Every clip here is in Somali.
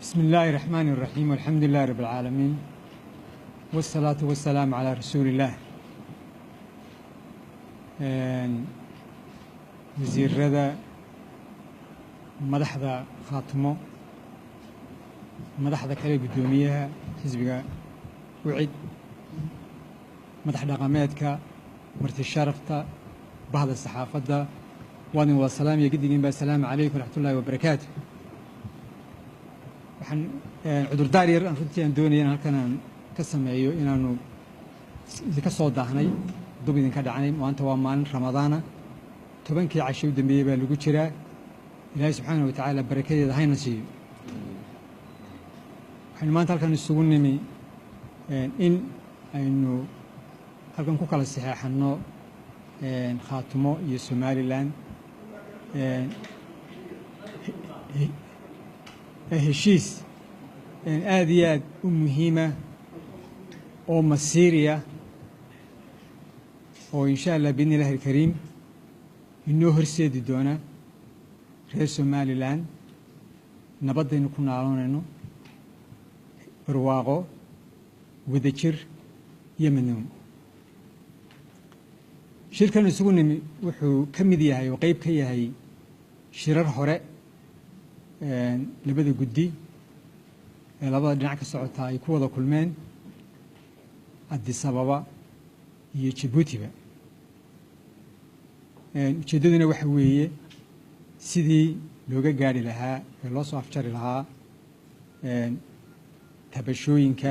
بسم الله الرحمن الرحيم والحمد لله رب العالمين والصلاة والسلام على رسول الله. وزير رضا مدحدا خاتمو مدحدا كلي قدوميها حزبك وعد مدحدا قامتك مرتي الشرفتا بعض الصحافة وأنا والسلام يقدم بالسلام عليكم ورحمة الله وبركاته. waxaan cudurdaar yar runtii aan doonayay in halkan aan ka sameeyo inaanu idinka soo daahnay dub idinka dhacnay maanta waa maalin ramadaana 10kii casho u dambeeyay baa lagu jiraa. ilaahay subxaanahu wa tacaala barakadeeda hayna siiyo. waxaan maanta halkan isugu nimi in aynu halkan ku kala saxeexano khaatumo iyo Somaliland heshiis aad iyo aad u muhiima oo masiiriya oo insha Allah biidni Ilaahi alkariim inoo horseedi doona reer Somaliland nabadaynu ku naaloonayno barwaaqo wadajir iyo midnimo. shirkan isugu nimi wuxuu ka mid yahay oo qayb ka yahay shirar hore labada guddi ee labada dhinac ka socota ay ku wada kulmeen Addis Ababa iyo Djibouti. ujeedaduna waxa weeye sidii looga gaari lahaa ee loo soo afjari lahaa tabashooyinka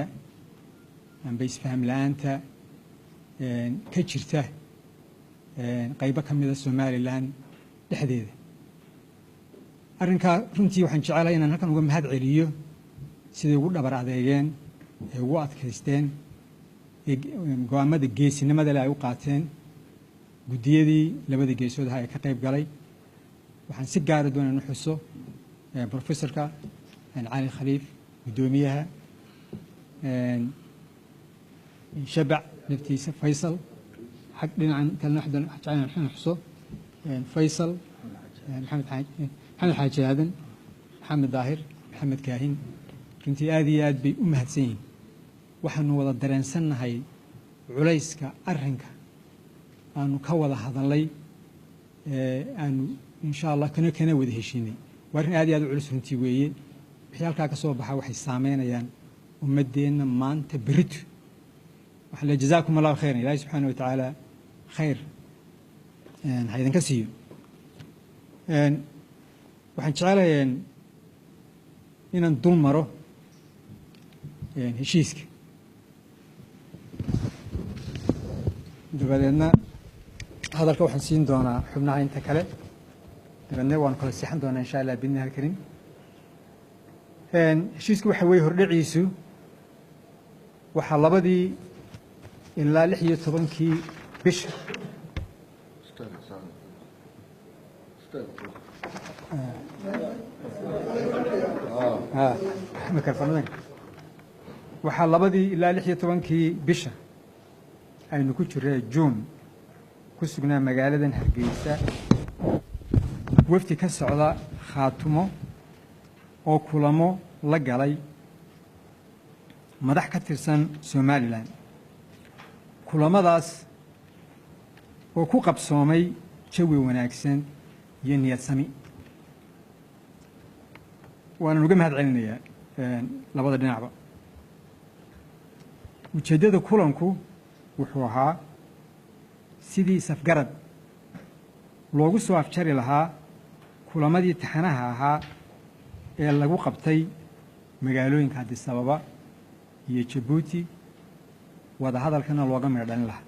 amba isfaham la'aanta ka jirta qaybo ka mid ah Somaliland dhexdeeda. arrinka runtii waxaan jecelahay inaan halkan uga mahad celiyo sidii ugu dhabar adeegeen ee ugu adkaysteen go'aamada geesinimada leh ay u qaateen guddiyadii labada geesood ah ee ka qayb galay. waxaan si gaar ah doonaan u xuso professorka cali khaliif guddoomiyaha shabac naftiisa faysal xaq dhinacan kalena jeclaan xuso faysal محمد حاج آدن محمد ظاهر محمد كاهن runtii aad iyo aad bay u mahadsan yihiin. waxaanu wada dareensannahay culayska arrinka aanu ka wada hadalay aanu insha Allah kana wada heshiinay. waa arrin aad iyo aad u culus runtii weeye. wixii halkaa ka soo baxa waxay saameynayaan ummadeenna maanta berito. waxaan leeyahay jazaakum allahu khayran. ilaahay subxaanahu wa tacaala khayr ha idinka siiyo. waxaan jecelahay inaan dul maro heshiiska dabadeedna hadalka waxaan siin doonaa xubnaha inta kale dabadeedna waan kala sixan doonaa insha Allah biidni Illaahi alkariim. heshiisku waxa weeye hordhaciisu waxaa 2 ilaa 16kii bisha waxaa 2 ilaa 16kii bisha aynu ku jiray Juun ku sugnaa magaaladan Hargeysa wafdi ka socda khaatumo oo kulamo la galay madax ka tirsan Somaliland. kulamadaas oo ku qabsoomay jawi wanaagsan iyo niyad sami. waana uga mahad celinayaa labada dhinacba. ujeedada kulanku wuxuu ahaa sidii safgarad loogu soo afjari lahaa kulamadii taxanaha ahaa ee lagu qabtay magaalooyinka Addis Ababa iyo Djibouti wada hadalkana looga meel dhalin lahaa.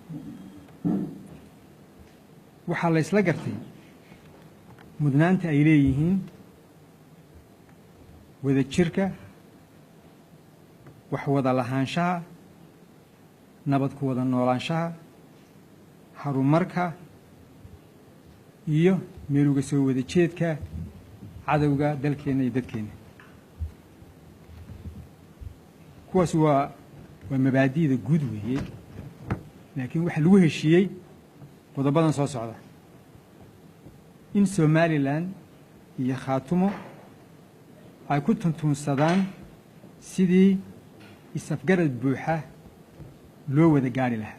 waxaa la isla gartay mudnaanta ay leeyihiin wada jirka wax wada lahaanshaha nabad ku wada noolaanshaha horumarka iyo meel uga soo wada jeedka cadawga dalkeena iyo dadkeena. kuwaas waa mabaadi'da guud weeye. laakiin waxa lagu heshiiyey qodobadan soo socda in Somaliland iyo khaatumo ay ku tuntuunsadaan sidii isafgarad buuxa loo wada gaari lahaa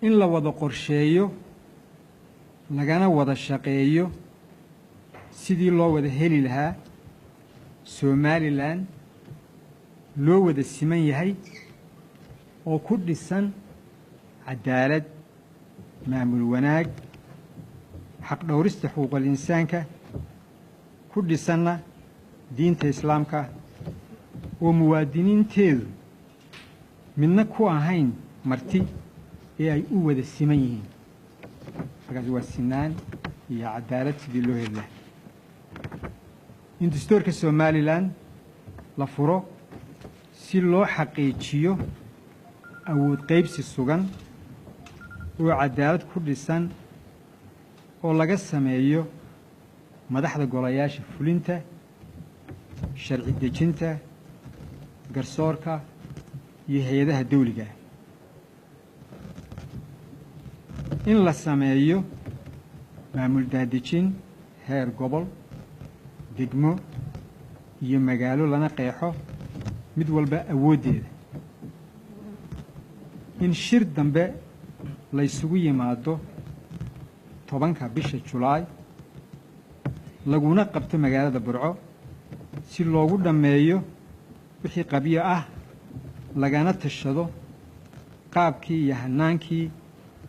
in la wada qorsheeyo lagana wada shaqeeyo sidii loo wada heli lahaa Somaliland loo wada siman yahay oo ku dhisan cadaalad maamul wanaag xaq dhowrista xuquuqul insaanka ku dhisanna diinta islaamka oo muwaadiniinteedu midna ku ahayn marti ee ay u wada siman yihiin markaas waa sinaan iyo cadaalad sidii loo heli lahaa in dastuurka Somaliland la furo si loo xaqiijiyo awood qaybsi sugan oo cadaalad ku dhisan oo laga sameeyo madaxda golayaasha fulinta sharci dejinta garsoorka iyo hay'adaha dawliga in la sameeyo maamul daadejin heer gobol degmo iyo magaalo lana qeexo mid walba awoodeeda in shir dambe la isugu yimaado 10ka bisha July laguna qabto magaalada Burco si loogu dhameeyo wixii qabiyo ah lagana tashado qaabkii iyo hanaankii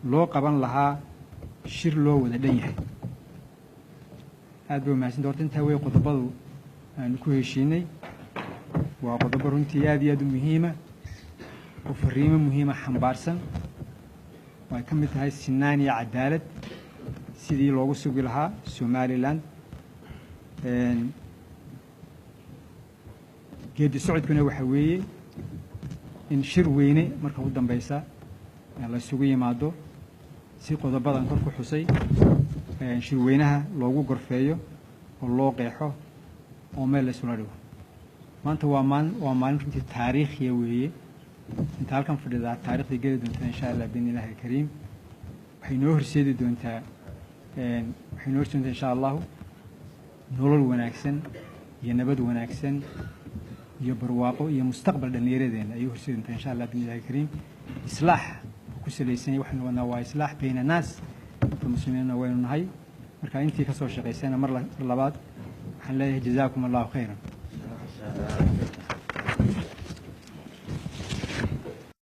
loo qaban lahaa shir loo wada dhan yahay aad buu maasin doortinta way qodobadu aan ku heshiinay waa qodobo runtii aad iyo aad u muhiima oo fariimo muhiima xambaarsan way ka mid tahay sinaan iyo cadaalad sidii loogu sugi lahaa Somaliland geedi socodkuna waxa weeye in shir weyne marka u dambaysa la isugu yimaado si qodobadan kor ku xusay shir weynaha loogu gorfeeyo oo loo qeexo oo meel la isula dhigo maanta waa maalin runtii taariikhiya weeye inta halkan fadhida taariikhda geli doonta insha Allah bin Ilaahi Kariim waxay noo horseedi doontaa insha Allah nolol wanaagsan iyo nabad wanaagsan iyo barwaaqo iyo mustaqbal dhalinyaradeena ay horseedi doontaa insha Allah bin Ilaahi Kariim islaax ku salaysan waxaan wadnaa waa islaax bayna naas muslimiina waynu nahay marka intii ka soo shaqeysana mar labaad waxaan leeyahay jazaakum Allahu khayran